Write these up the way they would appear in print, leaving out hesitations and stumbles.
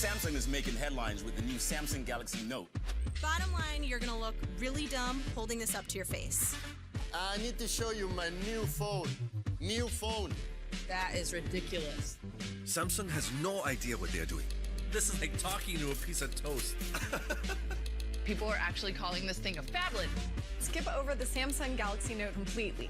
Samsung is making headlines with the new Samsung Galaxy Note. Bottom line, you're gonna look really dumb holding this up to your face. I need to show you my new phone. New phone. That is ridiculous. Samsung has no idea what they're doing. This is like talking to a piece of toast. People are actually calling this thing a phablet. Skip over the Samsung Galaxy Note completely.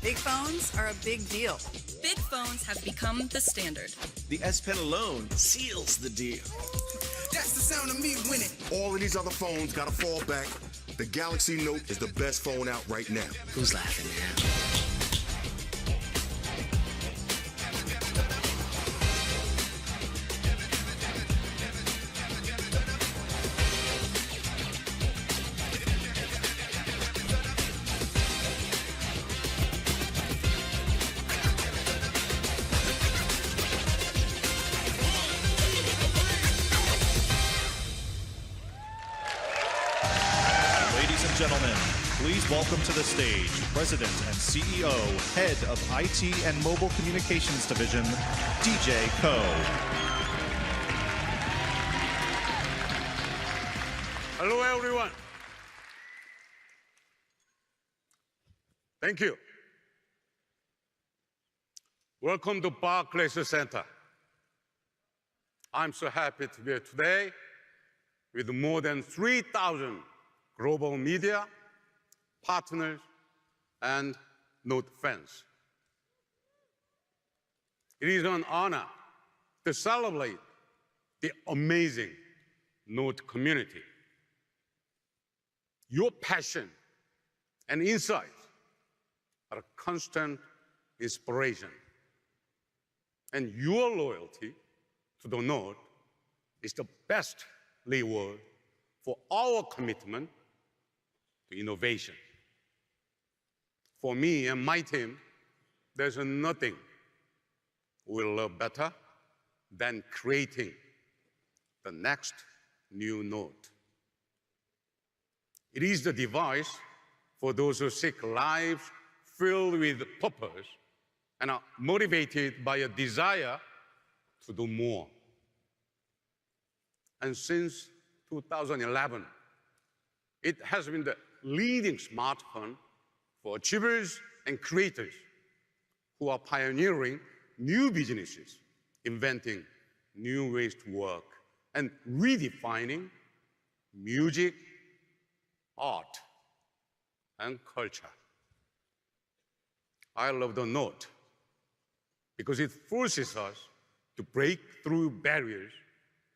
Big phones are a big deal. Big phones have become the standard. The S Pen alone seals the deal. That's the sound of me winning. All of these other phones gotta fall back. The Galaxy Note is the best phone out right now. Who's laughing now? Ladies and gentlemen, please welcome to the stage President and CEO, Head of IT and Mobile Communications Division, DJ Ko. Hello, everyone. Thank you. Welcome to Barclays Center. I'm so happy to be here today with more than 3,000 global media, partners, and Note fans. It is an honor to celebrate the amazing Note community. Your passion and insights are a constant inspiration. And your loyalty to the Note is the best reward for our commitment to innovation. For me and my team, there's nothing we love better than creating the next new Note. It is the device for those who seek lives filled with purpose and are motivated by a desire to do more. And since 2011, it has been the leading smartphone for achievers and creators who are pioneering new businesses, inventing new ways to work, and redefining music, art, and culture. I love the Note because it forces us to break through barriers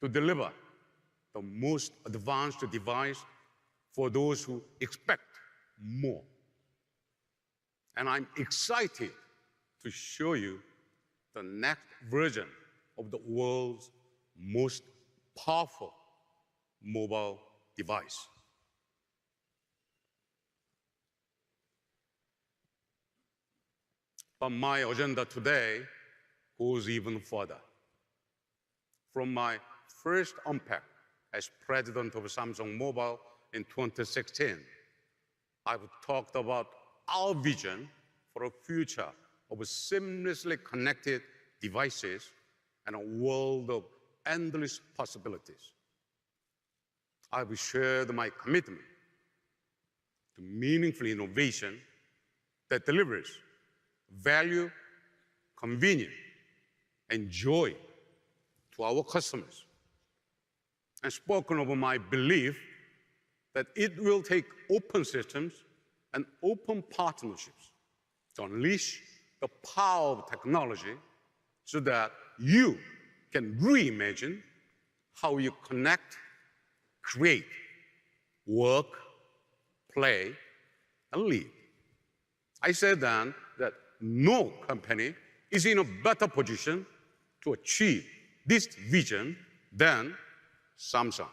to deliver the most advanced device for those who expect more. And I'm excited to show you the next version of the world's most powerful mobile device. But my agenda today goes even further. From my first unpack as president of Samsung Mobile in 2016, I've talked about our vision for a future of seamlessly connected devices and a world of endless possibilities. I've shared my commitment to meaningful innovation that delivers value, convenience, and joy to our customers, and spoken of my belief that it will take open systems and open partnerships to unleash the power of technology so that you can reimagine how you connect, create, work, play, and live. I said then that no company is in a better position to achieve this vision than Samsung.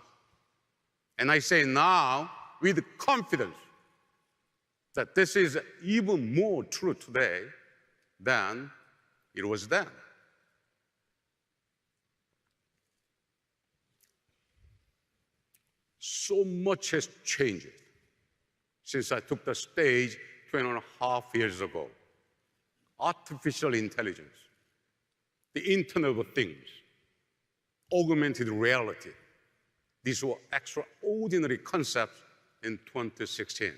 And I say now with confidence that this is even more true today than it was then. So much has changed since I took the stage 2.5 years ago. Artificial intelligence, the Internet of Things, augmented reality. These were extraordinary concepts in 2016.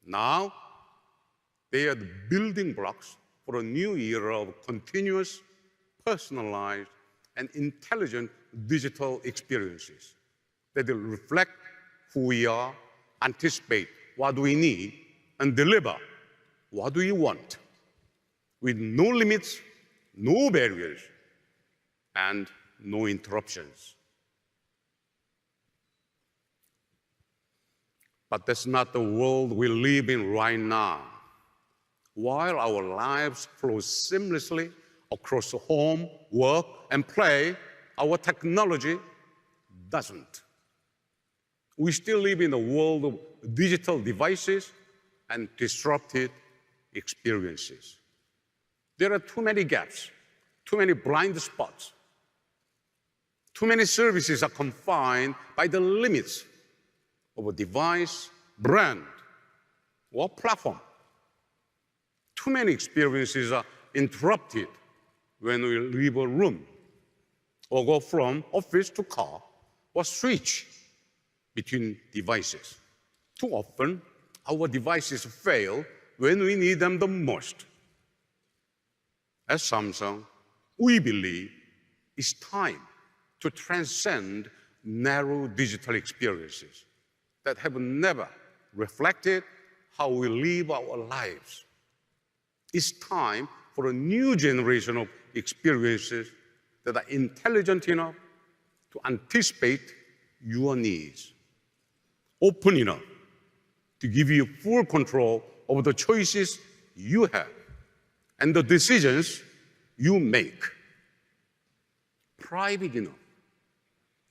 Now, they are the building blocks for a new era of continuous, personalized, and intelligent digital experiences that will reflect who we are, anticipate what we need, and deliver what we want, with no limits, no barriers, and no interruptions. But that's not the world we live in right now. While our lives flow seamlessly across home, work, and play, our technology doesn't. We still live in a world of digital devices and disrupted experiences. There are too many gaps, too many blind spots. Too many services are confined by the limits of a device, brand, or platform. Too many experiences are interrupted when we leave a room, or go from office to car, or switch between devices. Too often, our devices fail when we need them the most. At Samsung, we believe it's time to transcend narrow digital experiences that have never reflected how we live our lives. It's time for a new generation of experiences that are intelligent enough to anticipate your needs, open enough to give you full control over the choices you have and the decisions you make, private enough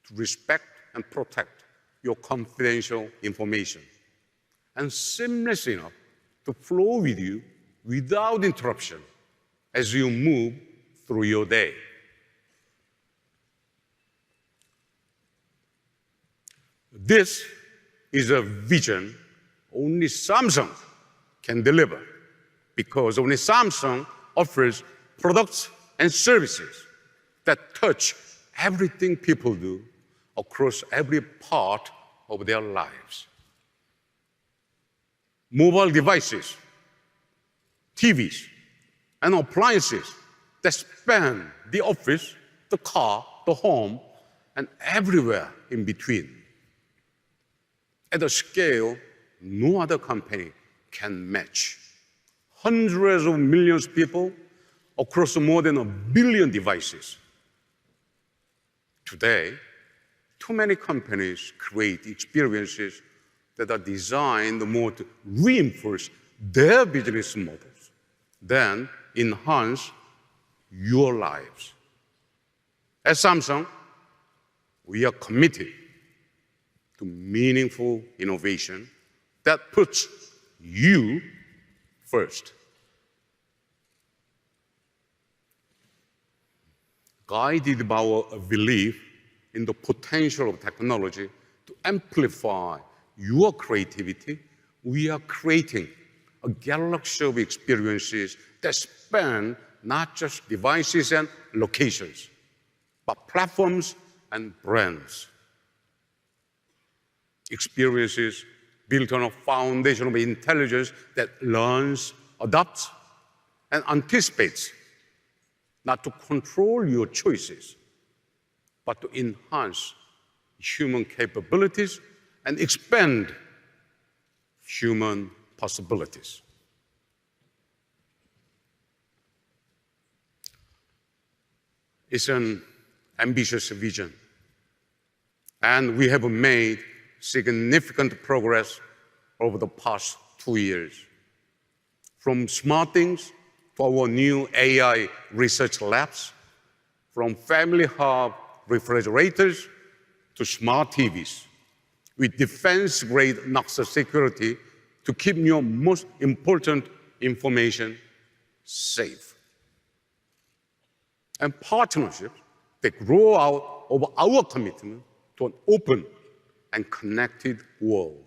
to respect and protect your confidential information, and seamless enough to flow with you without interruption as you move through your day. This is a vision only Samsung can deliver, because only Samsung offers products and services that touch everything people do across every part of their lives. Mobile devices, TVs, and appliances that span the office, the car, the home, and everywhere in between, at a scale no other company can match. Hundreds of millions of people across more than 1 billion devices. Today, too many companies create experiences that are designed more to reinforce their business models than enhance your lives. At Samsung, we are committed to meaningful innovation that puts you first. Guided by our belief in the potential of technology to amplify your creativity, we are creating a galaxy of experiences that span not just devices and locations, but platforms and brands. Experiences built on a foundation of intelligence that learns, adapts, and anticipates, not to control your choices, but to enhance human capabilities and expand human possibilities. It's an ambitious vision, and we have made significant progress over the past 2 years. From smart things for our new AI research labs, from family hub refrigerators to smart TVs, with defense-grade Noxus security to keep your most important information safe. And partnerships that grow out of our commitment to an open and connected world.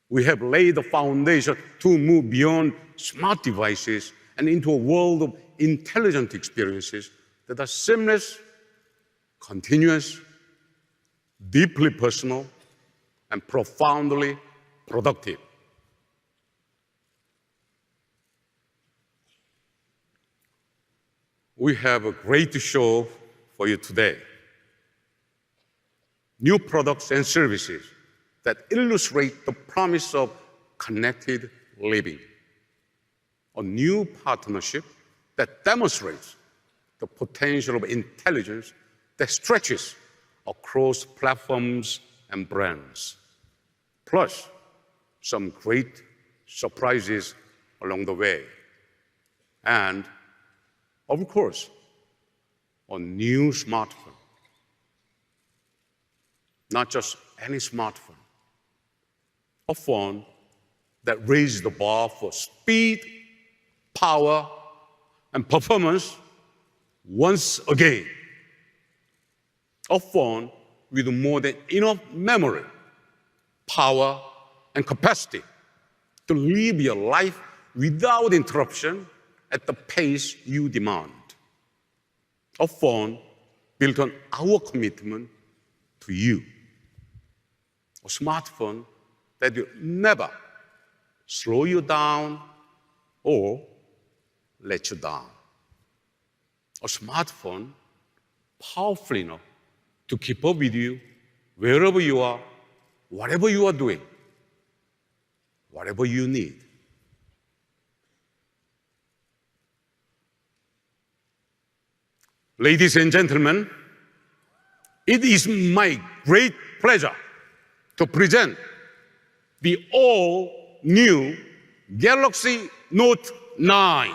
We have laid the foundation to move beyond smart devices and into a world of intelligent experiences that are seamless, continuous, deeply personal, and profoundly productive. We have a great show for you today. New products and services that illustrate the promise of connected living. A new partnership that demonstrates the potential of intelligence that stretches across platforms and brands. Plus, some great surprises along the way. And, of course, a new smartphone. Not just any smartphone. A phone that raises the bar for speed, power, and performance once again. A phone with more than enough memory, power, and capacity to live your life without interruption at the pace you demand. A phone built on our commitment to you. A smartphone that will never slow you down or let you down. A smartphone powerful enough to keep up with you wherever you are, whatever you are doing, whatever you need. Ladies and gentlemen, it is my great pleasure to present the all-new Galaxy Note 9.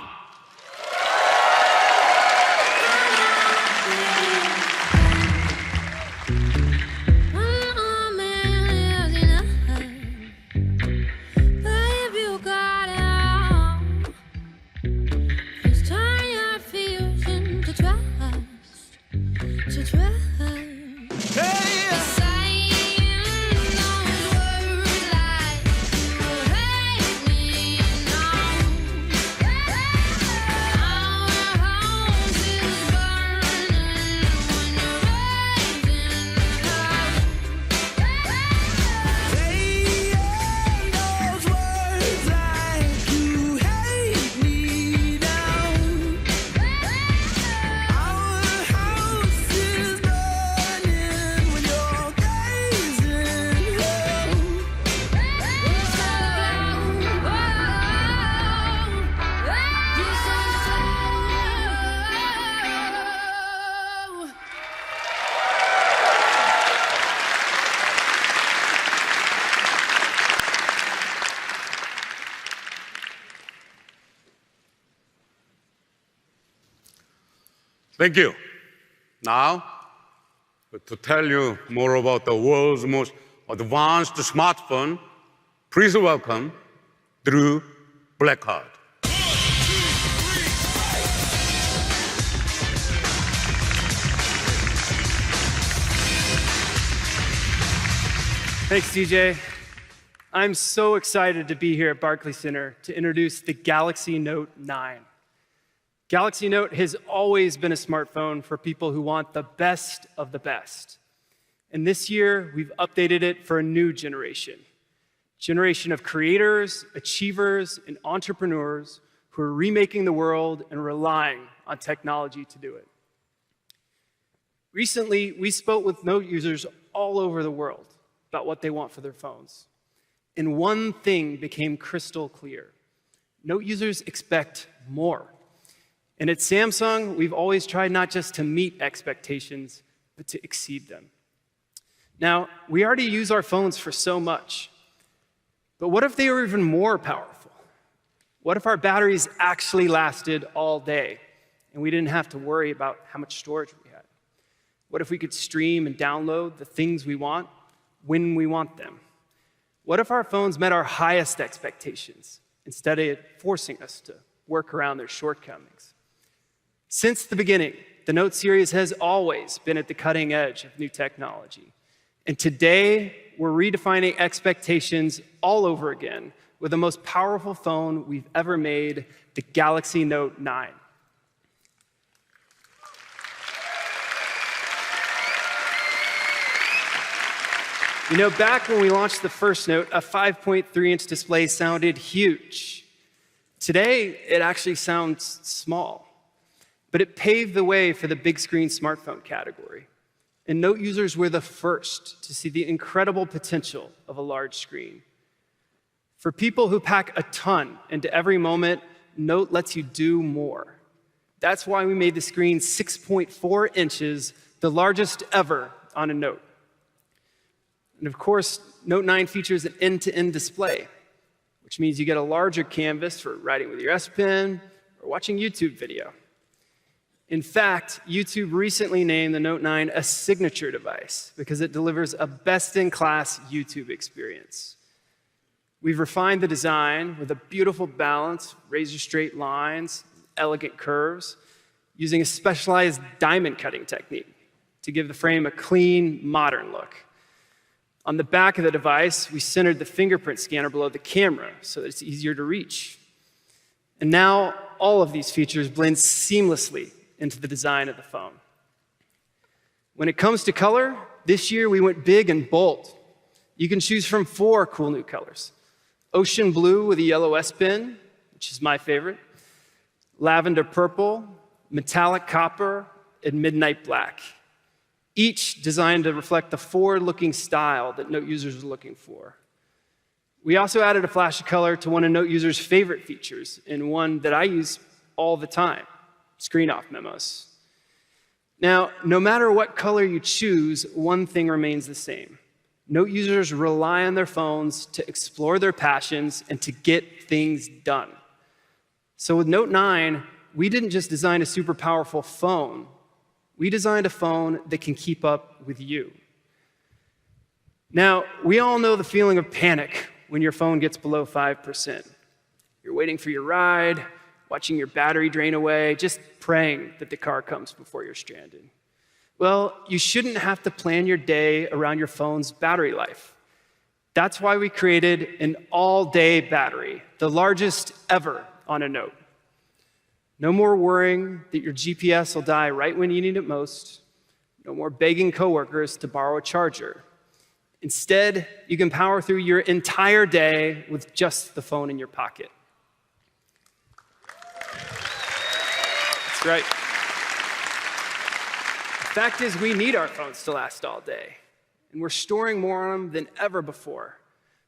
Thank you. Now, to tell you more about the world's most advanced smartphone, please welcome Drew Blackheart. Thanks, DJ. I'm so excited to be here at Barclays Center to introduce the Galaxy Note 9. Galaxy Note has always been a smartphone for people who want the best of the best. And this year, we've updated it for a new generation of creators, achievers, and entrepreneurs who are remaking the world and relying on technology to do it. Recently, we spoke with Note users all over the world about what they want for their phones. And one thing became crystal clear. Note users expect more. And at Samsung, we've always tried not just to meet expectations, but to exceed them. Now, we already use our phones for so much, but what if they were even more powerful? What if our batteries actually lasted all day and we didn't have to worry about how much storage we had? What if we could stream and download the things we want when we want them? What if our phones met our highest expectations instead of forcing us to work around their shortcomings? Since the beginning, the Note series has always been at the cutting edge of new technology. And today, we're redefining expectations all over again with the most powerful phone we've ever made, the Galaxy Note 9. You know, back when we launched the first Note, a 5.3-inch display sounded huge. Today, it actually sounds small, but it paved the way for the big screen smartphone category. And Note users were the first to see the incredible potential of a large screen. For people who pack a ton into every moment, Note lets you do more. That's why we made the screen 6.4 inches, the largest ever on a Note. And of course, Note 9 features an end-to-end display, which means you get a larger canvas for writing with your S Pen or watching YouTube video. In fact, YouTube recently named the Note 9 a signature device because it delivers a best-in-class YouTube experience. We've refined the design with a beautiful balance of razor-straight lines, elegant curves, using a specialized diamond cutting technique to give the frame a clean, modern look. On the back of the device, we centered the fingerprint scanner below the camera so that it's easier to reach. And now, all of these features blend seamlessly into the design of the phone. When it comes to color, this year we went big and bold. You can choose from 4 cool new colors: ocean blue with a yellow S Pen, which is my favorite, lavender purple, metallic copper, and midnight black, each designed to reflect the forward-looking style that Note users are looking for. We also added a flash of color to one of Note users' favorite features, and one that I use all the time: screen-off memos. Now, no matter what color you choose, one thing remains the same. Note users rely on their phones to explore their passions and to get things done. So with Note 9, we didn't just design a super powerful phone. We designed a phone that can keep up with you. Now, we all know the feeling of panic when your phone gets below 5%. You're waiting for your ride, watching your battery drain away, just praying that the car comes before you're stranded. Well, you shouldn't have to plan your day around your phone's battery life. That's why we created an all-day battery, the largest ever on a Note. No more worrying that your GPS will die right when you need it most. No more begging coworkers to borrow a charger. Instead, you can power through your entire day with just the phone in your pocket. That's right. The fact is, we need our phones to last all day, and we're storing more on them than ever before.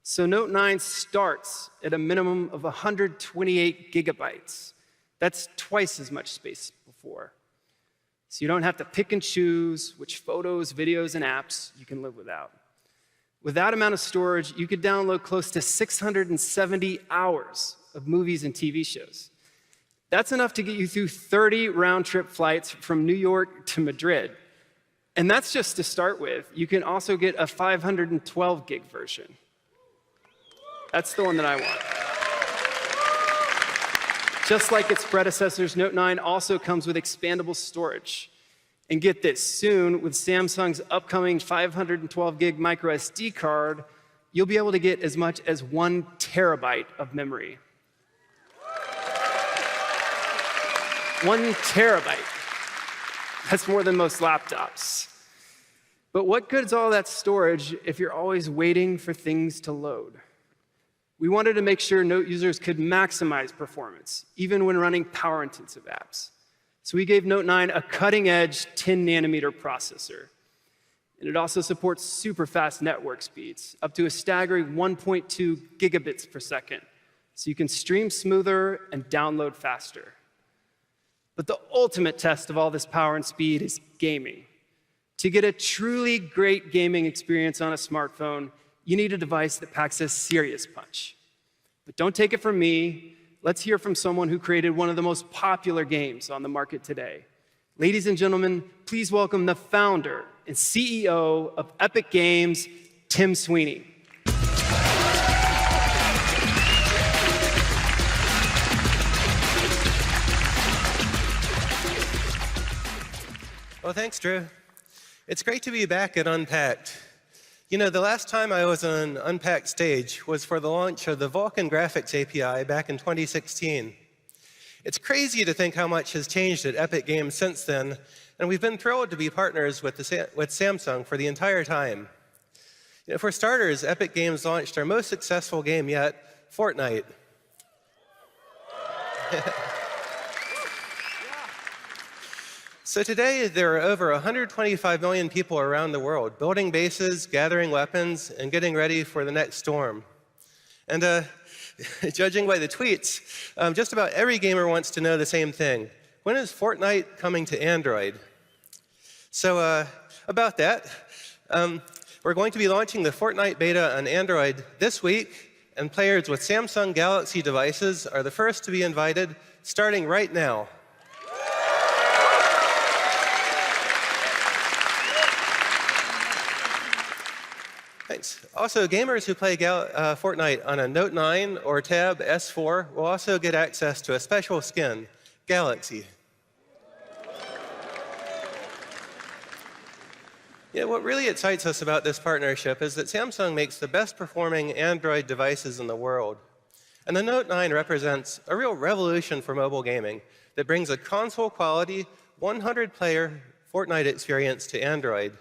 So Note 9 starts at a minimum of 128 gigabytes. That's twice as much space before. So you don't have to pick and choose which photos, videos, and apps you can live without. With that amount of storage, you could download close to 670 hours of movies and TV shows. That's enough to get you through 30 round-trip flights from New York to Madrid. And that's just to start with. You can also get a 512 gig version. That's the one that I want. Just like its predecessors, Note 9 also comes with expandable storage. And get this, soon, with Samsung's upcoming 512 gig micro SD card, you'll be able to get as much as 1 terabyte of memory. 1 terabyte. That's more than most laptops. But what good is all that storage if you're always waiting for things to load? We wanted to make sure Note users could maximize performance, even when running power-intensive apps. So we gave Note 9 a cutting-edge 10-nanometer processor. And it also supports super fast network speeds, up to a staggering 1.2 gigabits per second. So you can stream smoother and download faster. But the ultimate test of all this power and speed is gaming. To get a truly great gaming experience on a smartphone, you need a device that packs a serious punch. But don't take it from me. let's hear from someone who created one of the most popular games on the market today. Ladies and gentlemen, please welcome the founder and CEO of Epic Games, Tim Sweeney. Well, thanks, Drew. It's great to be back at Unpacked. You know, the last time I was on Unpacked stage was for the launch of the Vulkan Graphics API back in 2016. It's crazy to think how much has changed at Epic Games since then, and we've been thrilled to be partners with Samsung for the entire time. You know, for starters, Epic Games launched our most successful game yet, Fortnite. So today, there are over 125 million people around the world building bases, gathering weapons, and getting ready for the next storm. And judging by the tweets, just about every gamer wants to know the same thing. When is Fortnite coming to Android? So about that, we're going to be launching the Fortnite beta on Android this week, and players with Samsung Galaxy devices are the first to be invited, starting right now. Thanks. Also, gamers who play Fortnite on a Note 9 or Tab S4 will also get access to a special skin, Galaxy. Yeah, what really excites us about this partnership is that Samsung makes the best performing Android devices in the world. And the Note 9 represents a real revolution for mobile gaming that brings a console-quality, 100-player Fortnite experience to Android.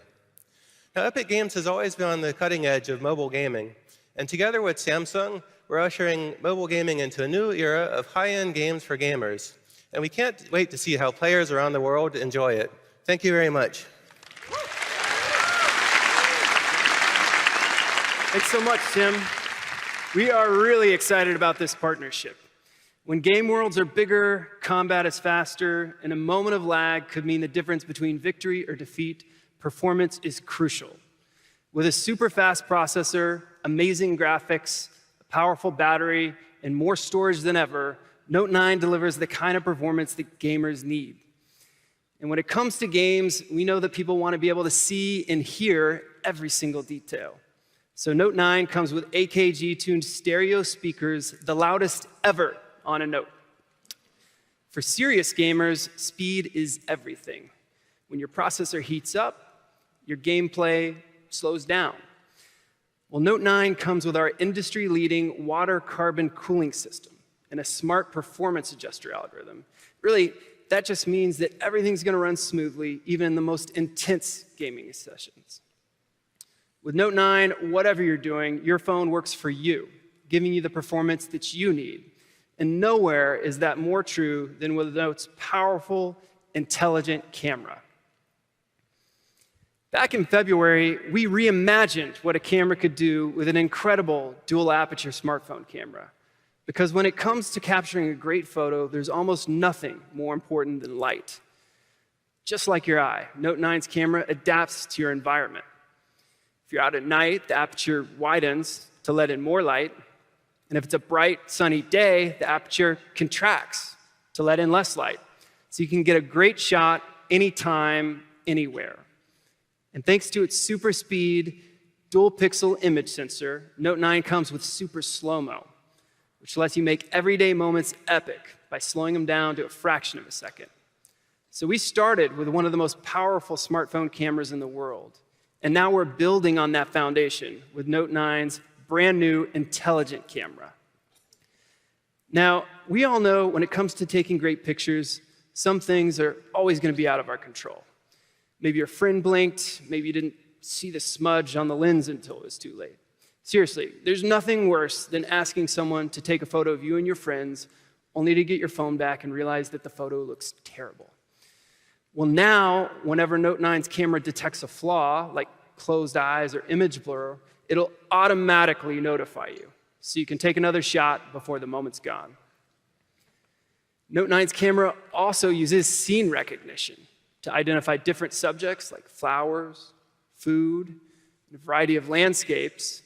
Now, Epic Games has always been on the cutting edge of mobile gaming, and together with Samsung, we're ushering mobile gaming into a new era of high-end games for gamers. And we can't wait to see how players around the world enjoy it. Thank you very much. Thanks so much, Tim. We are really excited about this partnership. When game worlds are bigger, combat is faster, and a moment of lag could mean the difference between victory or defeat, performance is crucial. With a super fast processor, amazing graphics, a powerful battery, and more storage than ever, Note 9 delivers the kind of performance that gamers need. And when it comes to games, we know that people want to be able to see and hear every single detail. So Note 9 comes with AKG-tuned stereo speakers, the loudest ever on a Note. For serious gamers, speed is everything. When your processor heats up, your gameplay slows down. Well, Note 9 comes with our industry-leading water carbon cooling system and a smart performance adjuster algorithm. Really, that just means that everything's going to run smoothly, even in the most intense gaming sessions. With Note 9, whatever you're doing, your phone works for you, giving you the performance that you need. And nowhere is that more true than with Note's powerful, intelligent camera. Back in February, we reimagined what a camera could do with an incredible dual-aperture smartphone camera. Because when it comes to capturing a great photo, there's almost nothing more important than light. Just like your eye, Note 9's camera adapts to your environment. If you're out at night, the aperture widens to let in more light. And if it's a bright, sunny day, the aperture contracts to let in less light. So you can get a great shot anytime, anywhere. And thanks to its super speed, dual pixel image sensor, Note 9 comes with super slow-mo, which lets you make everyday moments epic by slowing them down to a fraction of a second. So we started with one of the most powerful smartphone cameras in the world. And now we're building on that foundation with Note 9's brand new intelligent camera. Now, we all know when it comes to taking great pictures, some things are always going to be out of our control. Maybe your friend blinked, maybe you didn't see the smudge on the lens until it was too late. Seriously, there's nothing worse than asking someone to take a photo of you and your friends only to get your phone back and realize that the photo looks terrible. Well, now, whenever Note 9's camera detects a flaw, like closed eyes or image blur, it'll automatically notify you, so you can take another shot before the moment's gone. Note 9's camera also uses scene recognition to identify different subjects like flowers, food, and a variety of landscapes.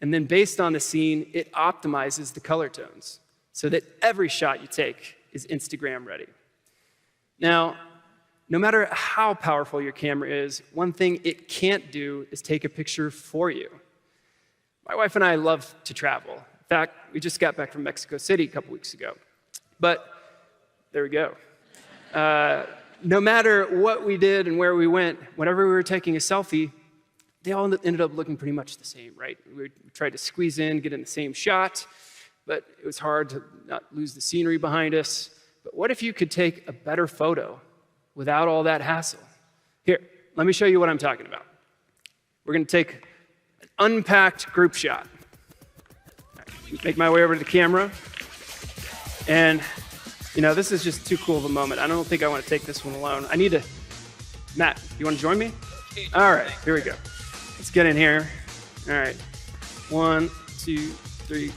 And then based on the scene, it optimizes the color tones. so that every shot you take is Instagram ready. Now, no matter how powerful your camera is, one thing it can't do is take a picture for you. My wife and I love to travel. In fact, we just got back from Mexico City a couple weeks ago. But there we go. No matter what we did and where we went, whenever we were taking a selfie, they all ended up looking pretty much the same, right? We tried to squeeze in, get in the same shot, but it was hard to not lose the scenery behind us. But what if you could take a better photo without all that hassle? Here, let me show you what I'm talking about. We're gonna take an unpacked group shot. Make my way over to the camera. And, you know, this is just too cool of a moment. I don't think I want to take this one alone. I need to, Matt, you want to join me? All right, here we go. Let's get in here. All right, 1, 2, 3.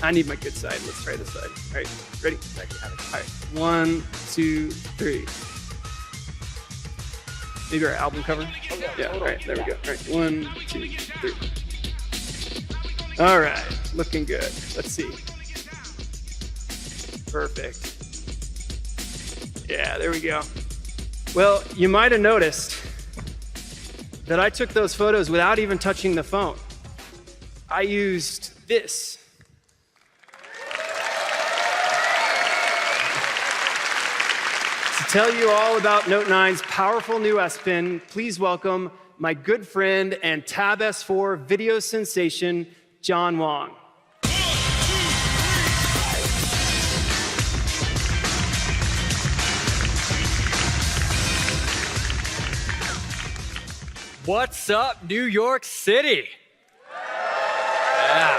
I need my good side. Let's try this side. All right, ready? All right, 1, 2, 3. Maybe our album cover? Yeah, all right, there we go. All right, 1, 2, 3. All right, looking good. Let's see. Perfect. Yeah, there we go. Well, you might have noticed that I took those photos without even touching the phone. I used this. To tell you all about Note 9's powerful new S Pen, please welcome my good friend and Tab S4 video sensation, John Wong. What's up, New York City? Yeah.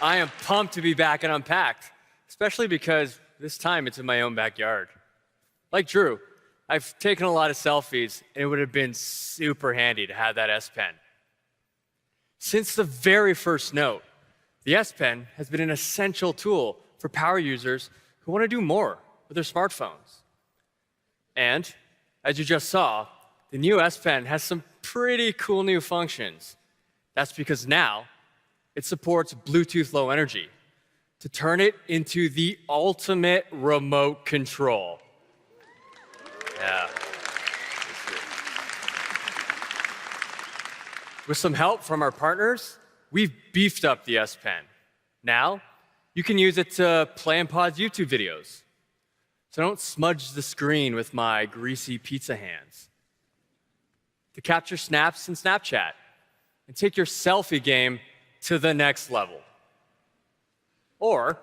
I am pumped to be back and unpacked, especially because this time it's in my own backyard. Like Drew, I've taken a lot of selfies, and it would have been super handy to have that S Pen. Since the very first Note, the S Pen has been an essential tool for power users who want to do more with their smartphones. And as you just saw, the new S Pen has some pretty cool new functions. That's because now it supports Bluetooth Low Energy to turn it into the ultimate remote control. Yeah. With some help from our partners, we've beefed up the S Pen. Now, you can use it to play and pause YouTube videos. So don't smudge the screen with my greasy pizza hands. To capture snaps in Snapchat and take your selfie game to the next level. Or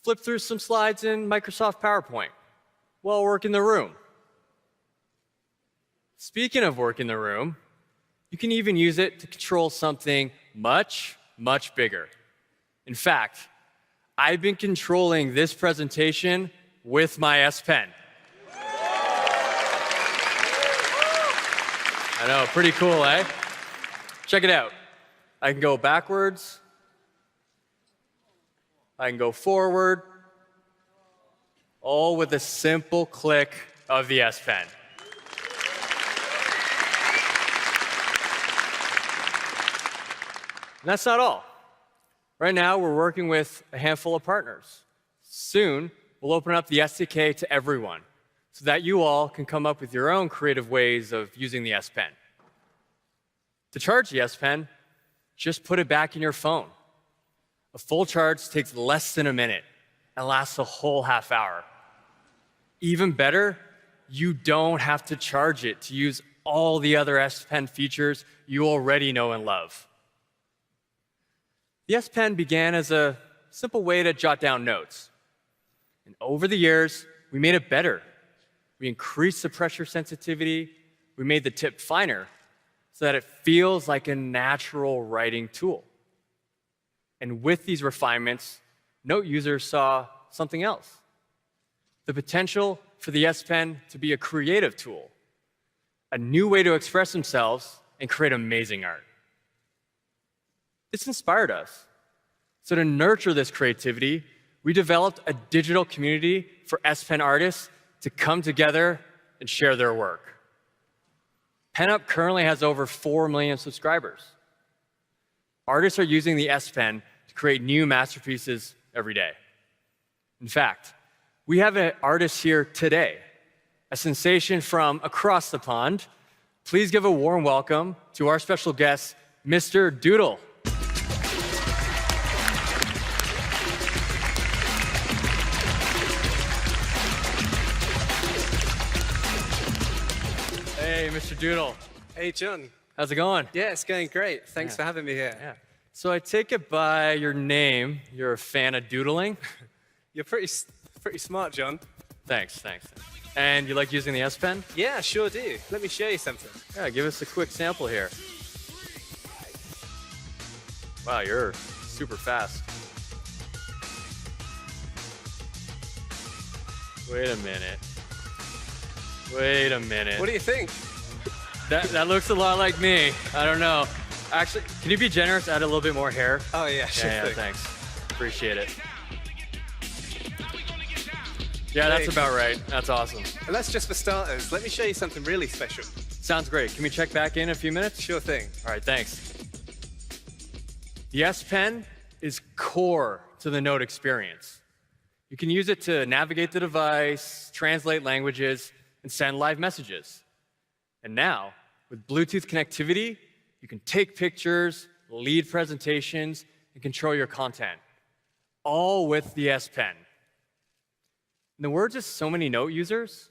flip through some slides in Microsoft PowerPoint while working the room. Speaking of work in the room, you can even use it to control something much, much bigger. In fact, I've been controlling this presentation with my S Pen. I know, pretty cool, eh? Check it out. I can go backwards. I can go forward. All with a simple click of the S Pen. And that's not all. Right now, we're working with a handful of partners. Soon, we'll open up the SDK to everyone so that you all can come up with your own creative ways of using the S Pen. To charge the S Pen, just put it back in your phone. A full charge takes less than a minute and lasts a whole half hour. Even better, you don't have to charge it to use all the other S Pen features you already know and love. The S Pen began as a simple way to jot down notes. And over the years, we made it better. We increased the pressure sensitivity. We made the tip finer so that it feels like a natural writing tool. And with these refinements, Note users saw something else. The potential for the S Pen to be a creative tool, a new way to express themselves and create amazing art. This inspired us. So to nurture this creativity, we developed a digital community for S Pen artists to come together and share their work. PenUp currently has over 4 million subscribers. Artists are using the S Pen to create new masterpieces every day. In fact, we have an artist here today, a sensation from across the pond. Please give a warm welcome to our special guest, Mr. Doodle. Hey, Mr. Doodle. Hey, John. How's it going? Yeah, it's going great. Thanks for having me here. Yeah. So I take it by your name, you're a fan of doodling? You're pretty smart, John. Thanks. And you like using the S Pen? Yeah, sure do. Let me show you something. Yeah, give us a quick sample here. Wow, you're super fast. Wait a minute. What do you think? That looks a lot like me. I don't know. Actually, can you be generous? Add a little bit more hair. Oh, yeah, sure thing. Thanks. Appreciate it. Yeah, that's about right. That's awesome. And that's just for starters. Let me show you something really special. Sounds great. Can we check back in a few minutes? Sure thing. All right, thanks. The S Pen is core to the Note experience. You can use it to navigate the device, translate languages, and send live messages. And now, with Bluetooth connectivity, you can take pictures, lead presentations, and control your content, all with the S Pen. In the words of so many Note users,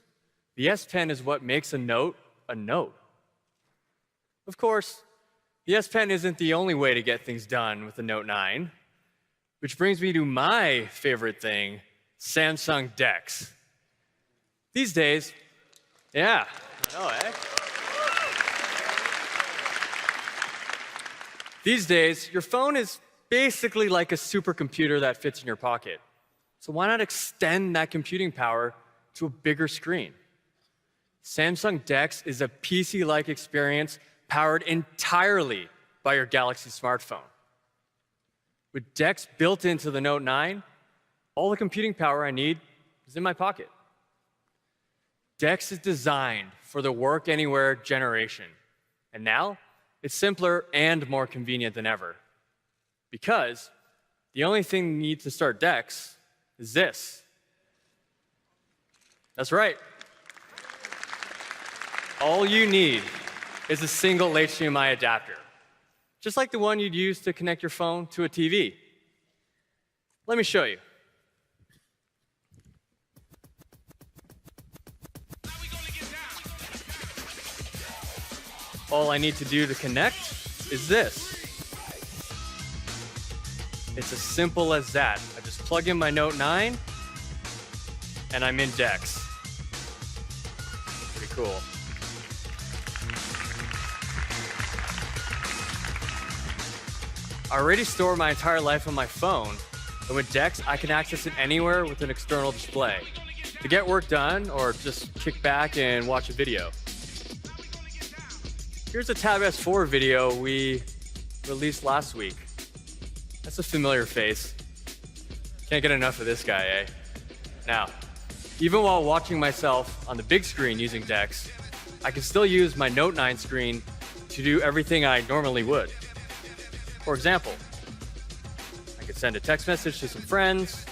the S Pen is what makes a Note a Note. Of course, the S Pen isn't the only way to get things done with the Note 9, which brings me to my favorite thing, Samsung DeX. These days, yeah, I know, eh? These days, your phone is basically like a supercomputer that fits in your pocket. So why not extend that computing power to a bigger screen? Samsung DeX is a PC-like experience powered entirely by your Galaxy smartphone. With DeX built into the Note 9, all the computing power I need is in my pocket. DeX is designed for the work anywhere generation. And now, it's simpler and more convenient than ever. Because the only thing you need to start DeX is this. That's right. All you need is a single HDMI adapter, just like the one you'd use to connect your phone to a TV. Let me show you. All I need to do to connect is this. It's as simple as that. I just plug in my Note 9, and I'm in DeX. Pretty cool. I already store my entire life on my phone, and with DeX, I can access it anywhere with an external display to get work done or just kick back and watch a video. Here's a Tab S4 video we released last week. That's a familiar face. Can't get enough of this guy, eh? Now, even while watching myself on the big screen using DeX, I can still use my Note 9 screen to do everything I normally would. For example, I could send a text message to some friends,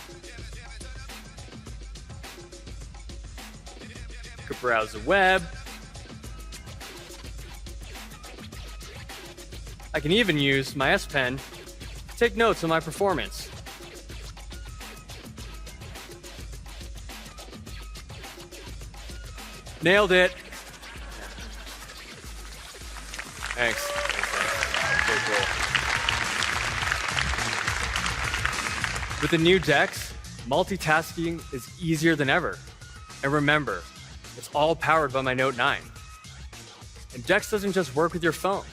could browse the web, I can even use my S Pen to take notes on my performance. Nailed it. Thanks. Very cool. With the new DeX, multitasking is easier than ever. And remember, it's all powered by my Note 9. And DeX doesn't just work with your phone.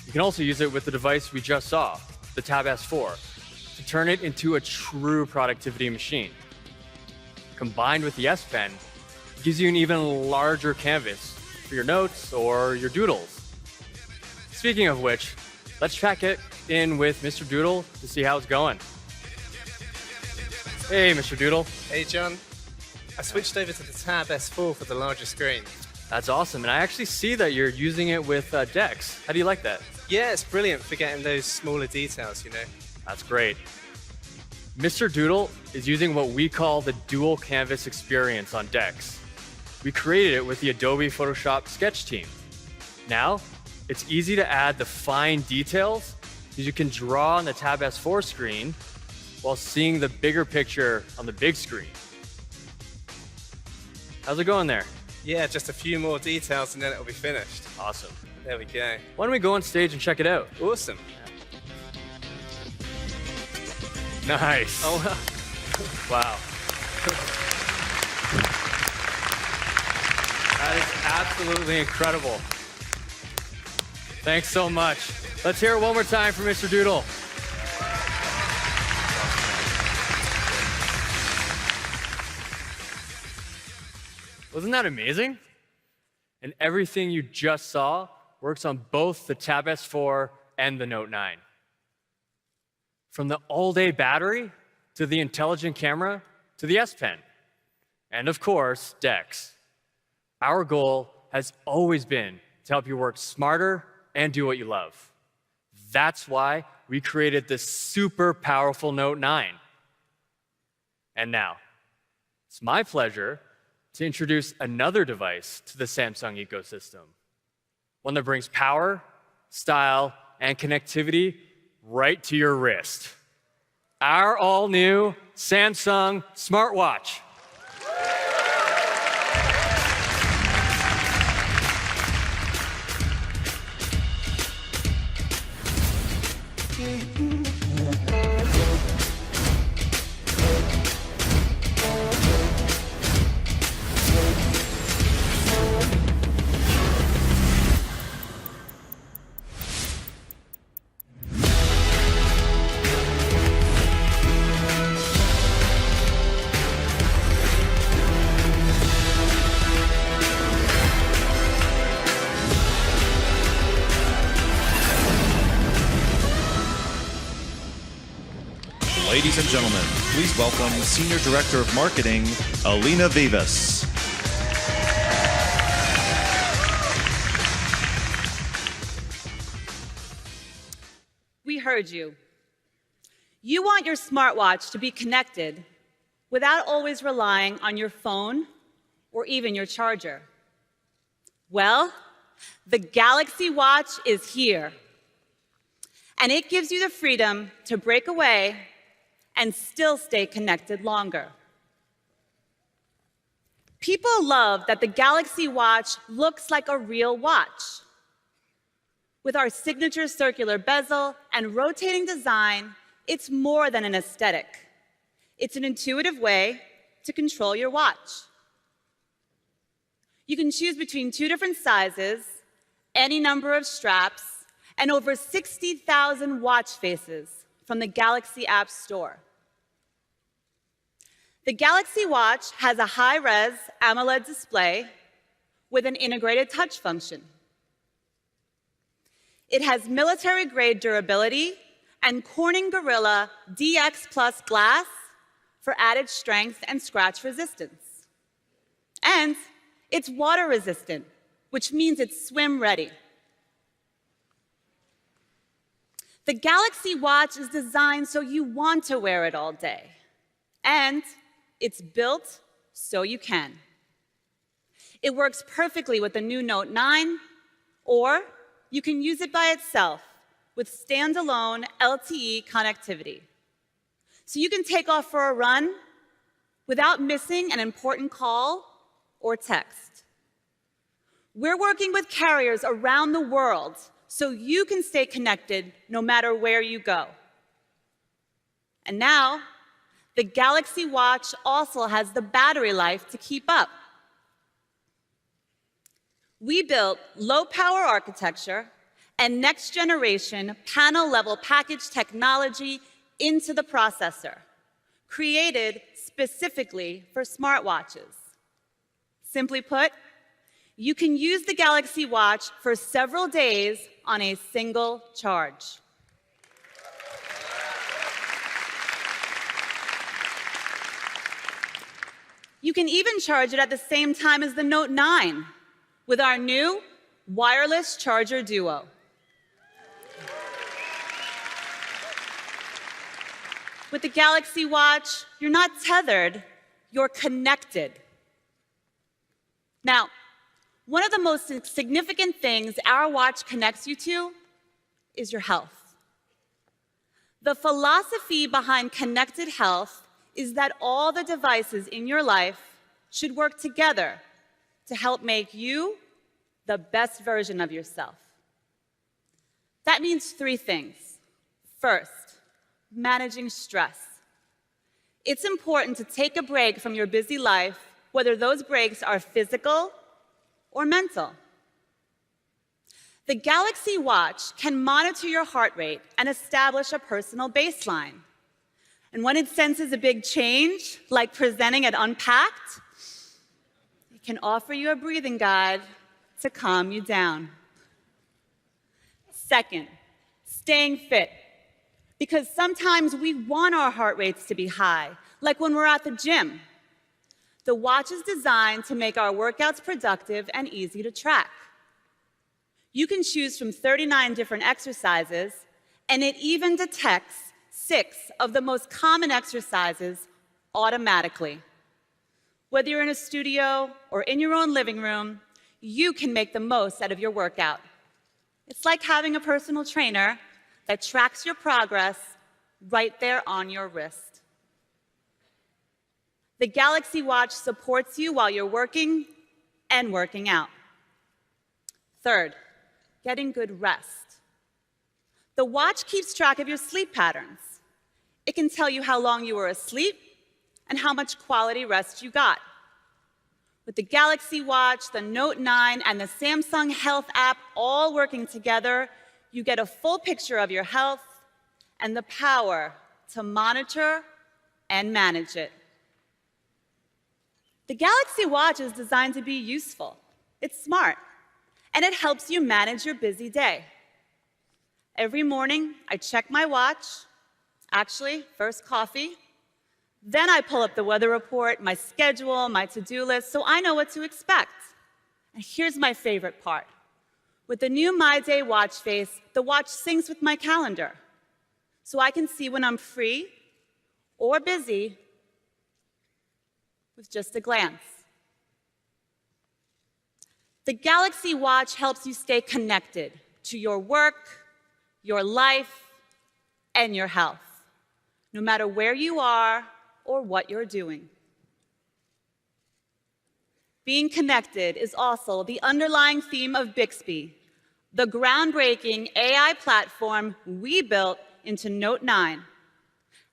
You can also use it with the device we just saw, the Tab S4, to turn it into a true productivity machine. Combined with the S Pen, it gives you an even larger canvas for your notes or your doodles. Speaking of which, let's check it in with Mr. Doodle to see how it's going. Hey, Mr. Doodle. Hey, John. I switched over to the Tab S4 for the larger screen. That's awesome, and I actually see that you're using it with DeX. How do you like that? Yeah, it's brilliant for getting those smaller details, you know. That's great. Mr. Doodle is using what we call the dual canvas experience on DeX. We created it with the Adobe Photoshop Sketch team. Now, it's easy to add the fine details because you can draw on the Tab S4 screen while seeing the bigger picture on the big screen. How's it going there? Yeah, just a few more details and then it'll be finished. Awesome. There we go. Why don't we go on stage and check it out? Awesome. Nice. Oh, wow. That is absolutely incredible. Thanks so much. Let's hear it one more time for Mr. Doodle. Wasn't that amazing? And everything you just saw works on both the Tab S4 and the Note 9. From the all-day battery, to the intelligent camera, to the S Pen. And of course, DeX. Our goal has always been to help you work smarter and do what you love. That's why we created this super powerful Note 9. And now, it's my pleasure to introduce another device to the Samsung ecosystem. One that brings power, style, and connectivity right to your wrist. Our all-new Samsung smartwatch. Ladies and gentlemen, please welcome Senior Director of Marketing, Alina Vivas. We heard you. You want your smartwatch to be connected without always relying on your phone or even your charger. Well, the Galaxy Watch is here. And it gives you the freedom to break away and still stay connected longer. People love that the Galaxy Watch looks like a real watch. With our signature circular bezel and rotating design, it's more than an aesthetic. It's an intuitive way to control your watch. You can choose between 2 different sizes, any number of straps, and over 60,000 watch faces from the Galaxy App Store. The Galaxy Watch has a high-res AMOLED display with an integrated touch function. It has military-grade durability and Corning Gorilla DX Plus glass for added strength and scratch resistance. And it's water-resistant, which means it's swim-ready. The Galaxy Watch is designed so you want to wear it all day. And it's built so you can. It works perfectly with the new Note 9, or you can use it by itself with standalone LTE connectivity. So you can take off for a run without missing an important call or text. We're working with carriers around the world so you can stay connected no matter where you go. And now, the Galaxy Watch also has the battery life to keep up. We built low-power architecture and next-generation panel-level package technology into the processor, created specifically for smartwatches. Simply put, you can use the Galaxy Watch for several days on a single charge. You can even charge it at the same time as the Note 9 with our new wireless charger duo. With the Galaxy Watch, you're not tethered, you're connected. Now, one of the most significant things our watch connects you to is your health. The philosophy behind connected health is that all the devices in your life should work together to help make you the best version of yourself. That means three things. First, managing stress. It's important to take a break from your busy life, whether those breaks are physical or mental. The Galaxy Watch can monitor your heart rate and establish a personal baseline. And when it senses a big change, like presenting at Unpacked, it can offer you a breathing guide to calm you down. Second, staying fit. Because sometimes we want our heart rates to be high, like when we're at the gym. The watch is designed to make our workouts productive and easy to track. You can choose from 39 different exercises, and it even detects 6 of the most common exercises automatically. Whether you're in a studio or in your own living room, you can make the most out of your workout. It's like having a personal trainer that tracks your progress right there on your wrist. The Galaxy Watch supports you while you're working and working out. Third, getting good rest. The watch keeps track of your sleep patterns. It can tell you how long you were asleep and how much quality rest you got. With the Galaxy Watch, the Note 9, and the Samsung Health app all working together, you get a full picture of your health and the power to monitor and manage it. The Galaxy Watch is designed to be useful. It's smart, and it helps you manage your busy day. Every morning, I check my watch. Actually, first coffee. Then I pull up the weather report, my schedule, my to-do list, so I know what to expect. And here's my favorite part. With the new My Day watch face, the watch syncs with my calendar, so I can see when I'm free or busy with just a glance. The Galaxy Watch helps you stay connected to your work, your life, and your health, no matter where you are or what you're doing. Being connected is also the underlying theme of Bixby, the groundbreaking AI platform we built into Note 9.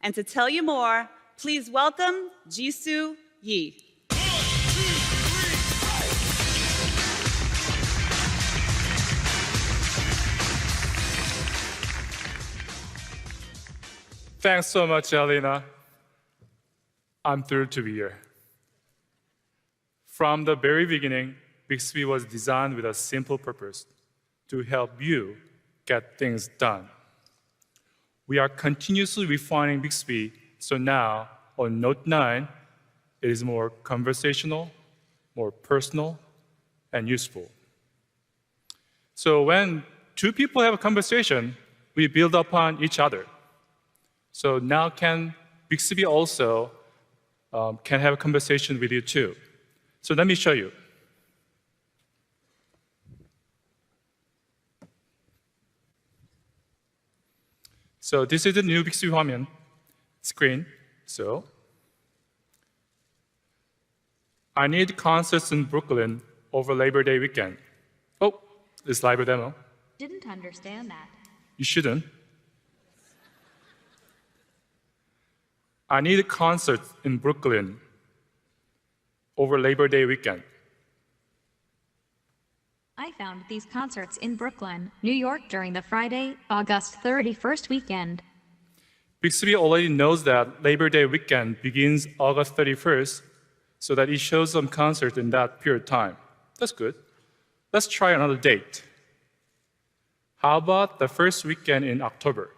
And to tell you more, please welcome Jisoo Yi. Thanks so much, Elena. I'm thrilled to be here. From the very beginning, Bixby was designed with a simple purpose: to help you get things done. We are continuously refining Bixby, so now on Note 9, it is more conversational, more personal, and useful. So when two people have a conversation, we build upon each other. So now Bixby also can have a conversation with you too. So let me show you. So this is the new Bixby 화면 screen. So I need concerts in Brooklyn over Labor Day weekend. Oh, this live demo. Didn't understand that. You shouldn't. I need a concert in Brooklyn over Labor Day weekend. I found these concerts in Brooklyn, New York during the Friday, August 31st weekend. Bixby already knows that Labor Day weekend begins August 31st, so that it shows some concert in that period of time. That's good. Let's try another date. How about the first weekend in October?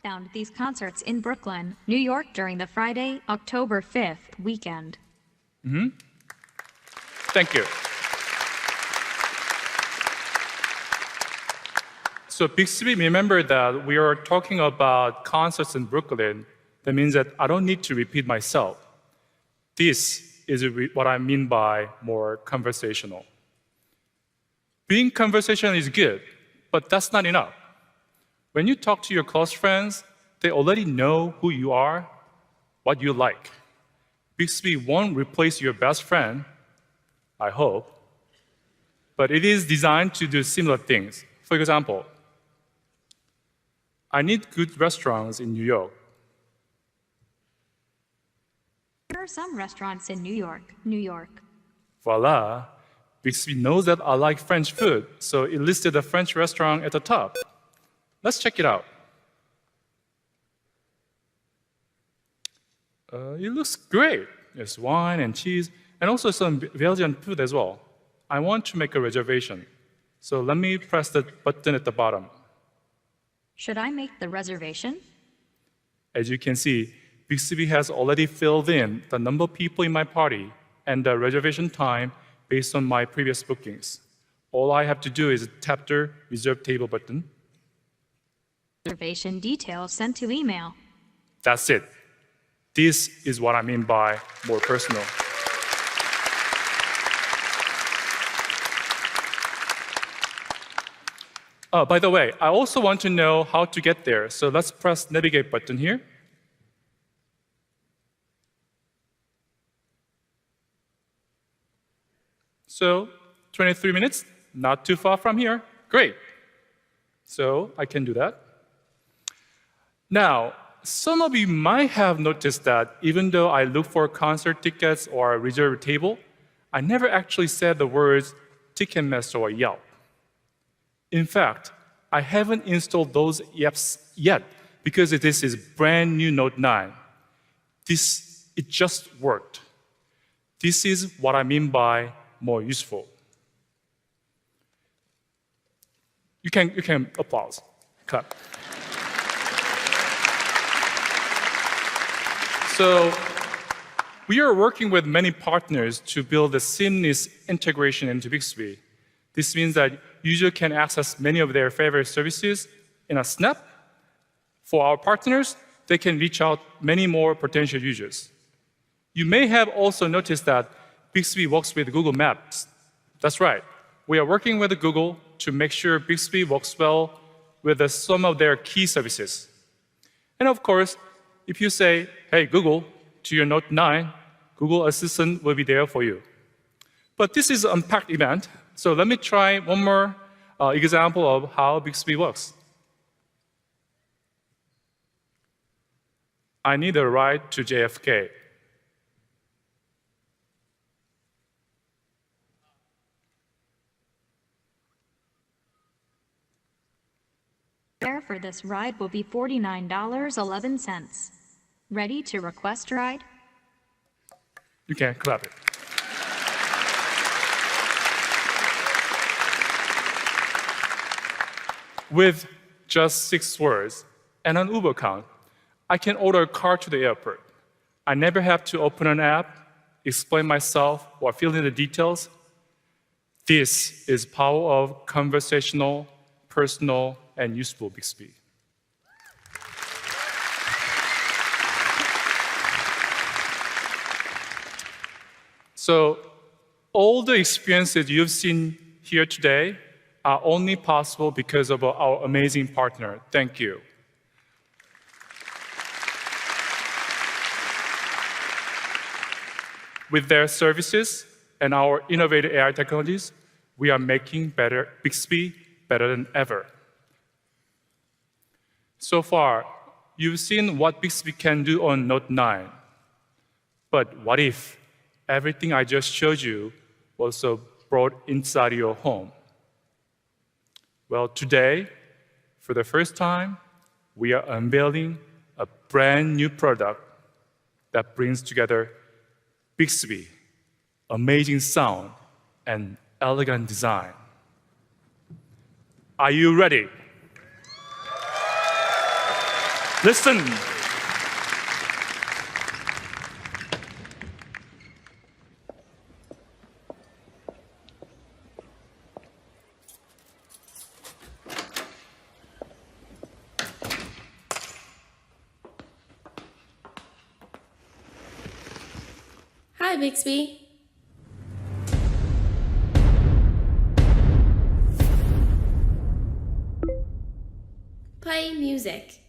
Found these concerts in Brooklyn, New York during the Friday, October 5th weekend. Thank you. So Bixby, remember that we are talking about concerts in Brooklyn. That means that I don't need to repeat myself. This is what I mean by more conversational. Being conversational is good, but that's not enough. When you talk to your close friends, they already know who you are, what you like. Bixby won't replace your best friend, I hope, but it is designed to do similar things. For example, I need good restaurants in New York. There are some restaurants in New York. Voila, Bixby knows that I like French food, so it listed a French restaurant at the top. Let's check it out. It looks great. There's wine and cheese, and also some Belgian food as well. I want to make a reservation, so let me press the button at the bottom. Should I make the reservation? As you can see, Bixby has already filled in the number of people in my party and the reservation time based on my previous bookings. All I have to do is tap the Reserve Table button. Reservation details sent to email. That's it. This is what I mean by more personal. By the way, I also want to know how to get there, so let's press Navigate button here. So, 23 minutes, not too far from here. Great. So, I can do that. Now, some of you might have noticed that even though I look for concert tickets or reserve a table, I never actually said the words Ticketmaster or Yelp. In fact, I haven't installed those apps yet because this is brand new Note 9. It just worked. This is what I mean by more useful. You can applause, clap. So we are working with many partners to build a seamless integration into Bixby. This means that users can access many of their favorite services in a snap. For our partners, they can reach out many more potential users. You may have also noticed that Bixby works with Google Maps. That's right. We are working with Google to make sure Bixby works well with some of their key services. And of course, if you say, hey, Google, to your Note 9, Google Assistant will be there for you. But this is an unpacked event, so let me try one more example of how Bixby works. I need a ride to JFK. Fare for this ride will be $49.11. Ready to request ride? You can clap it. With just 6 words and an Uber account, I can order a car to the airport. I never have to open an app, explain myself, or fill in the details. This is power of conversational, personal, and useful Bixby. So all the experiences you've seen here today are only possible because of our amazing partner. Thank you. With their services and our innovative AI technologies, we are making Bixby better than ever. So far, you've seen what Bixby can do on Note 9. But what if everything I just showed you was also brought inside your home? Well, today, for the first time, we are unveiling a brand new product that brings together Bixby, amazing sound, and elegant design. Are you ready? Listen. Hi, Bixby. Play music.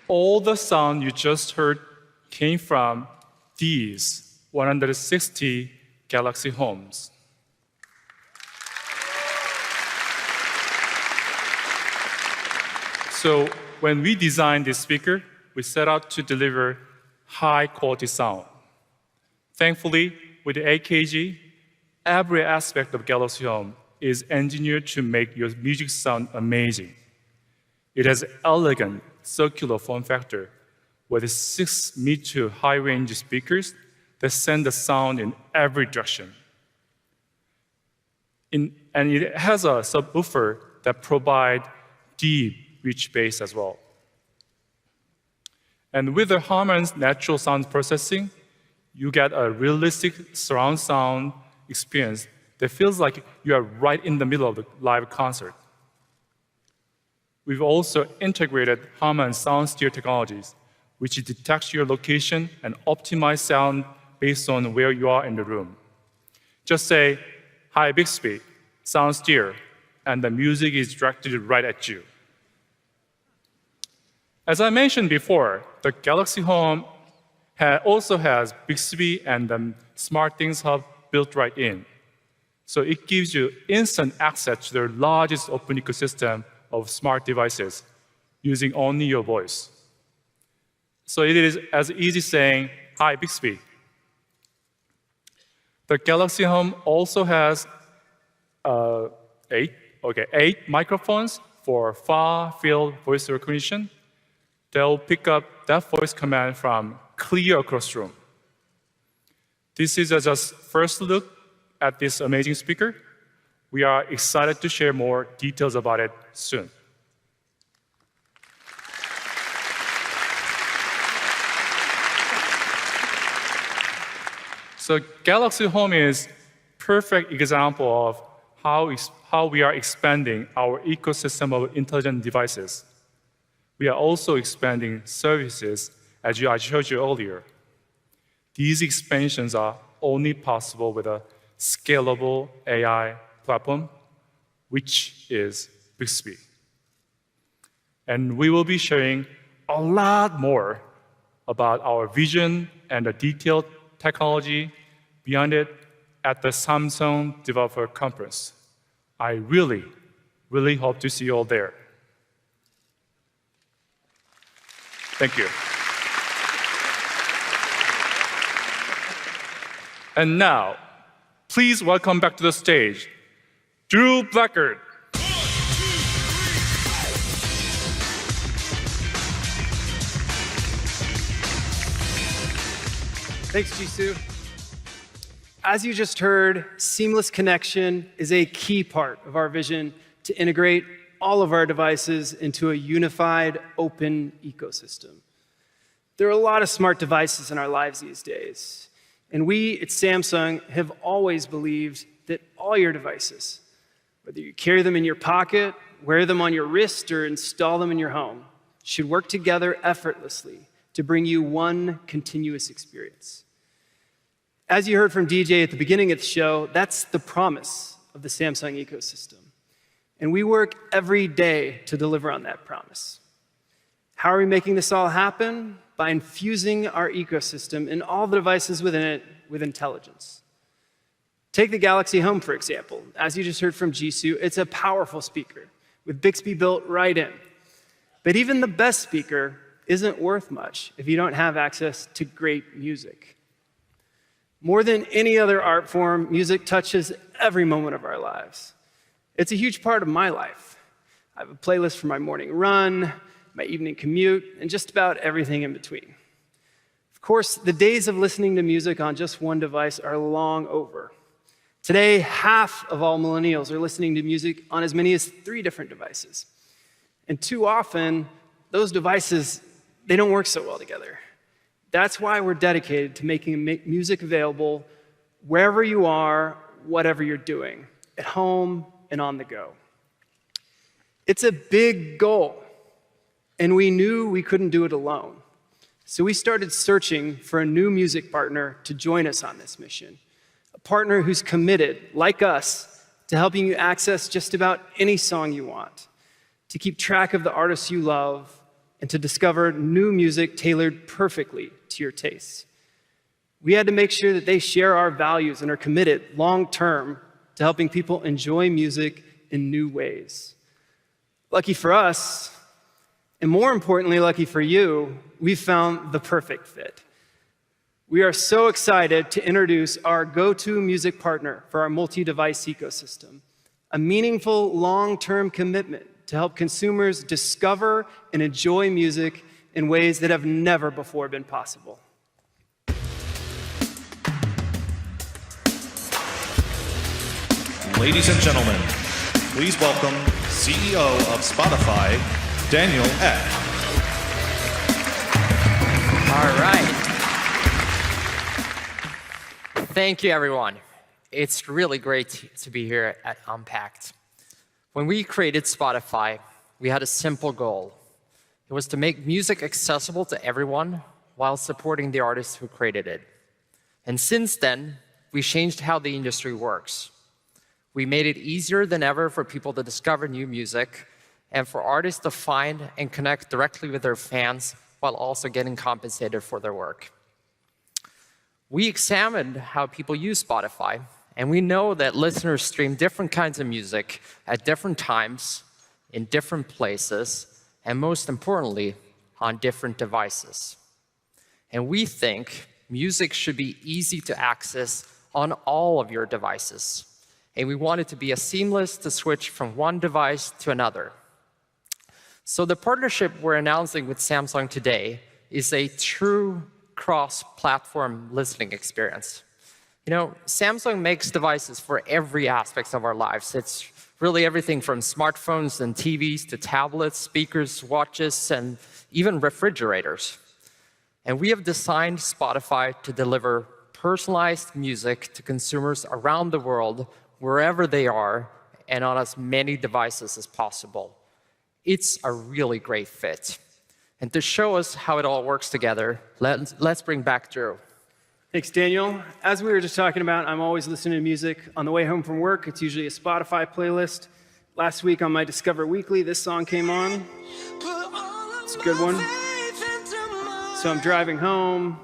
All the sound you just heard came from these 160 Galaxy homes. So when we designed this speaker, we set out to deliver high-quality sound. Thankfully, with the AKG, every aspect of Galaxy Home is engineered to make your music sound amazing. It has elegant circular form factor with 6-meter high-range speakers that send the sound in every direction. And it has a subwoofer that provides deep, rich bass as well. And with the Harman's natural sound processing, you get a realistic surround sound experience that feels like you are right in the middle of the live concert. We've also integrated Harman sound steer technologies, which detects your location and optimize sound based on where you are in the room. Just say, "Hi, Bixby, sound steer," and the music is directed right at you. As I mentioned before, the Galaxy Home also has Bixby and the SmartThings Hub built right in. So it gives you instant access to the largest open ecosystem of smart devices using only your voice. So it is as easy saying, "Hi, Bixby." The Galaxy Home also has 8 microphones for far-field voice recognition. They'll pick up that voice command from clear across the room. This is just first look at this amazing speaker. We are excited to share more details about it soon. So Galaxy Home is a perfect example of how we are expanding our ecosystem of intelligent devices. We are also expanding services, as I showed you earlier. These expansions are only possible with a scalable AI platform, which is Bixby. And we will be sharing a lot more about our vision and the detailed technology beyond it at the Samsung Developer Conference. I really, really hope to see you all there. Thank you. And now, please welcome back to the stage, Drew Blackard. Thanks, Jisoo. As you just heard, seamless connection is a key part of our vision to integrate all of our devices into a unified, open ecosystem. There are a lot of smart devices in our lives these days, and we at Samsung have always believed that all your devices, Whether you carry them in your pocket, wear them on your wrist, or install them in your home, should work together effortlessly to bring you one continuous experience. As you heard from DJ at the beginning of the show, that's the promise of the Samsung ecosystem. And we work every day to deliver on that promise. How are we making this all happen? By infusing our ecosystem and all the devices within it with intelligence. Take the Galaxy Home, for example. As you just heard from Jisoo, it's a powerful speaker with Bixby built right in. But even the best speaker isn't worth much if you don't have access to great music. More than any other art form, music touches every moment of our lives. It's a huge part of my life. I have a playlist for my morning run, my evening commute, and just about everything in between. Of course, the days of listening to music on just one device are long over. Today, half of all millennials are listening to music on as many as 3 different devices. And too often, those devices, they don't work so well together. That's why we're dedicated to making music available wherever you are, whatever you're doing, at home and on the go. It's a big goal, and we knew we couldn't do it alone. So we started searching for a new music partner to join us on this mission, a partner who's committed, like us, to helping you access just about any song you want, to keep track of the artists you love, and to discover new music tailored perfectly to your tastes. We had to make sure that they share our values and are committed long-term to helping people enjoy music in new ways. Lucky for us, and more importantly, lucky for you, we found the perfect fit. We are so excited to introduce our go-to music partner for our multi-device ecosystem, a meaningful long-term commitment to help consumers discover and enjoy music in ways that have never before been possible. Ladies and gentlemen, please welcome CEO of Spotify, Daniel Ek. All right. Thank you, everyone. It's really great to be here at Unpacked. When we created Spotify, we had a simple goal. It was to make music accessible to everyone while supporting the artists who created it. And since then, we changed how the industry works. We made it easier than ever for people to discover new music and for artists to find and connect directly with their fans while also getting compensated for their work. We examined how people use Spotify, and we know that listeners stream different kinds of music at different times, in different places, and most importantly, on different devices. And we think music should be easy to access on all of your devices. And we want it to be as seamless to switch from one device to another. So the partnership we're announcing with Samsung today is a true cross-platform listening experience. You know, Samsung makes devices for every aspect of our lives. It's really everything from smartphones and TVs to tablets, speakers, watches, and even refrigerators. And we have designed Spotify to deliver personalized music to consumers around the world, wherever they are, and on as many devices as possible. It's a really great fit. And to show us how it all works together, let's bring back Drew. Thanks, Daniel. As we were just talking about, I'm always listening to music on the way home from work. It's usually a Spotify playlist. Last week on my Discover Weekly, this song came on. It's a good one. So I'm driving home.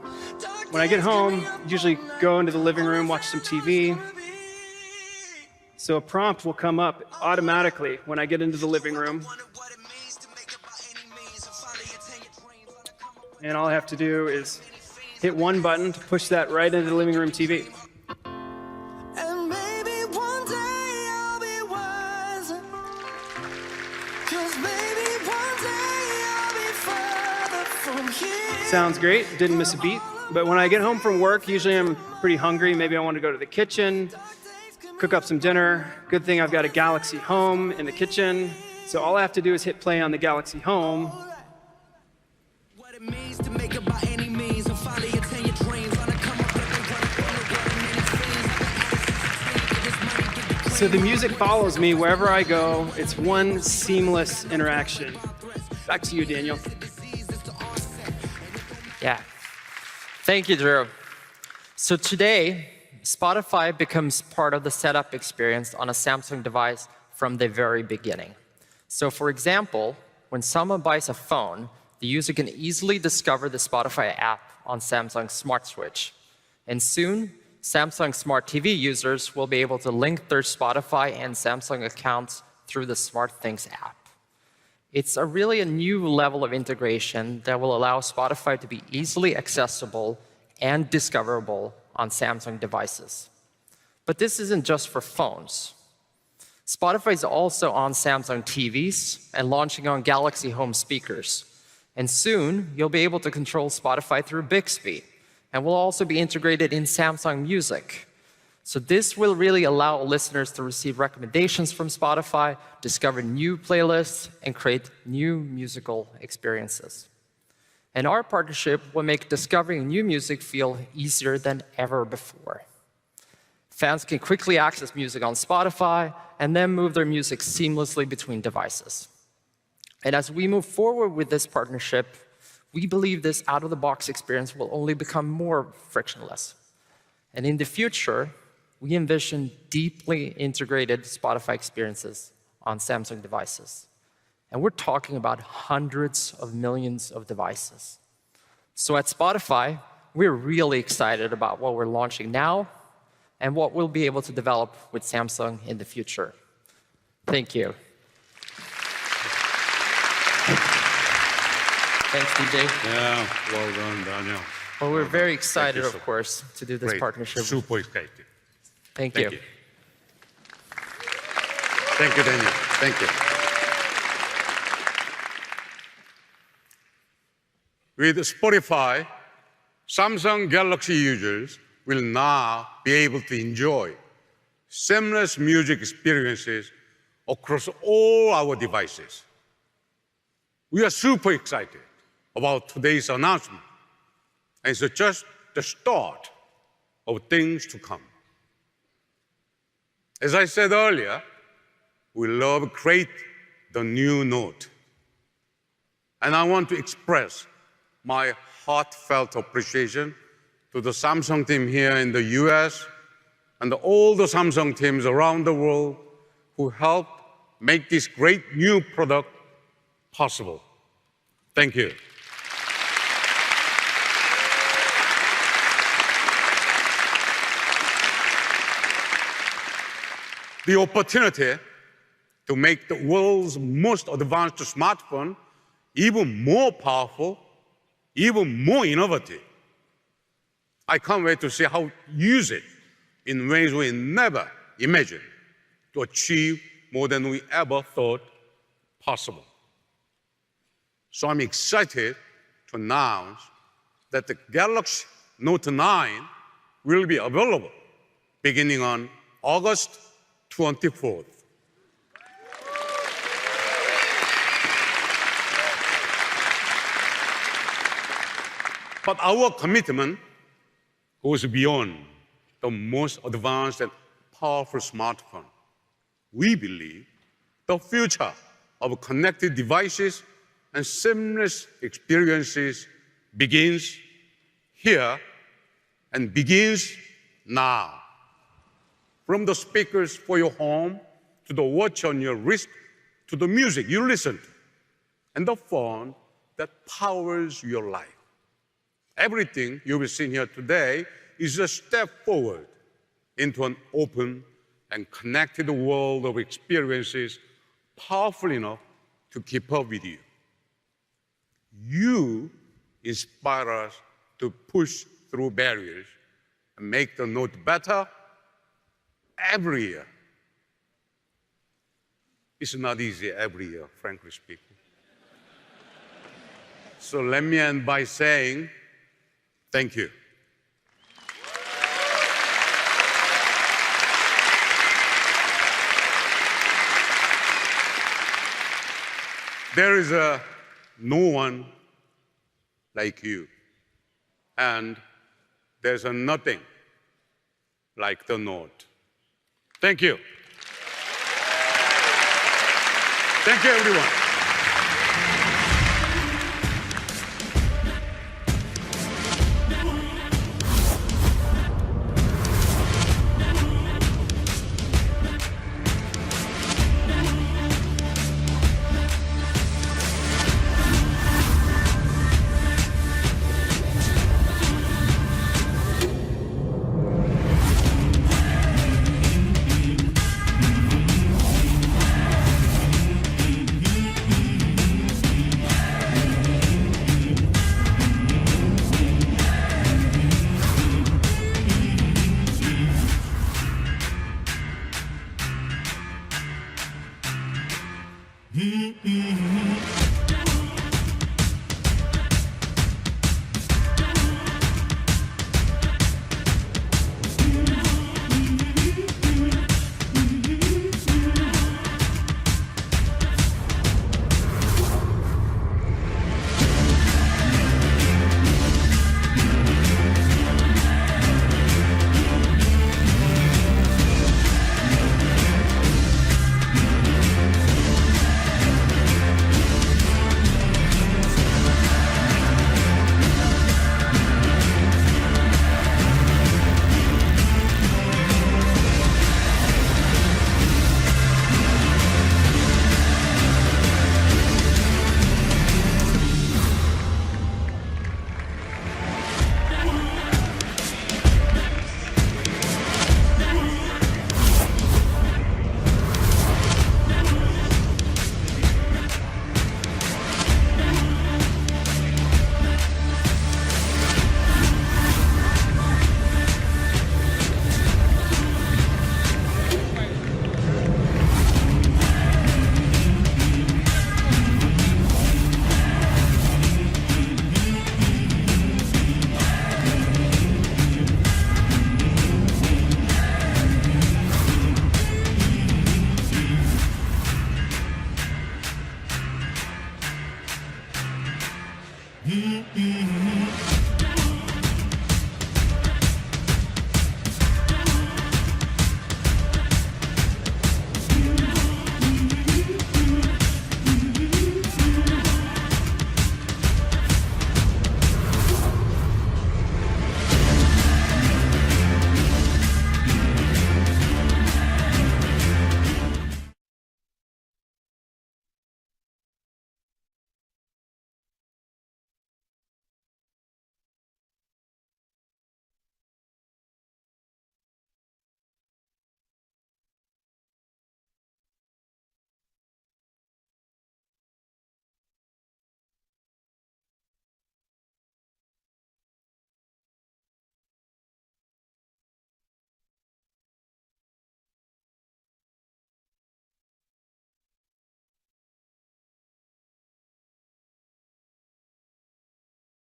When I get home, I usually go into the living room, watch some TV. So a prompt will come up automatically when I get into the living room. And all I have to do is hit one button to push that right into the living room TV. Sounds great, didn't miss a beat. But when I get home from work, usually I'm pretty hungry. Maybe I want to go to the kitchen, cook up some dinner. Good thing I've got a Galaxy Home in the kitchen. So all I have to do is hit play on the Galaxy Home. So the music follows me wherever I go. It's one seamless interaction. Back to you, Daniel. Yeah. Thank you, Drew. So today, Spotify becomes part of the setup experience on a Samsung device from the very beginning. So for example, when someone buys a phone, the user can easily discover the Spotify app on Samsung's Smart Switch. And soon, Samsung Smart TV users will be able to link their Spotify and Samsung accounts through the SmartThings app. It's really a new level of integration that will allow Spotify to be easily accessible and discoverable on Samsung devices. But this isn't just for phones. Spotify is also on Samsung TVs and launching on Galaxy Home speakers. And soon, you'll be able to control Spotify through Bixby, and will also be integrated in Samsung Music. So this will really allow listeners to receive recommendations from Spotify, discover new playlists, and create new musical experiences. And our partnership will make discovering new music feel easier than ever before. Fans can quickly access music on Spotify and then move their music seamlessly between devices. And as we move forward with this partnership, we believe this out-of-the-box experience will only become more frictionless. And in the future, we envision deeply integrated Spotify experiences on Samsung devices. And we're talking about hundreds of millions of devices. So at Spotify, we're really excited about what we're launching now and what we'll be able to develop with Samsung in the future. Thank you. Thanks, DJ. Yeah, well done, Daniel. Well, we're very excited, of course, to do this partnership. Super excited. Thank you. Thank you, Daniel. Thank you. With Spotify, Samsung Galaxy users will now be able to enjoy seamless music experiences across all our devices. We are super excited about today's announcement, and it's just the start of things to come. As I said earlier, we love create the new Note. And I want to express my heartfelt appreciation to the Samsung team here in the US and all the Samsung teams around the world who helped make this great new product possible. Thank you. The opportunity to make the world's most advanced smartphone even more powerful, even more innovative. I can't wait to see how we use it in ways we never imagined to achieve more than we ever thought possible. So I'm excited to announce that the Galaxy Note 9 will be available beginning on August 24th. But our commitment goes beyond the most advanced and powerful smartphone. We believe the future of connected devices and seamless experiences begins here and begins now. From the speakers for your home, to the watch on your wrist, to the music you listen to, and the phone that powers your life. Everything you will see here today is a step forward into an open and connected world of experiences powerful enough to keep up with you. You inspire us to push through barriers and make the Note better every year. It's not easy every year, frankly speaking. So let me end by saying thank you. There is no one like you, and there's nothing like the Note. Thank you. Thank you, everyone. Mm-hmm.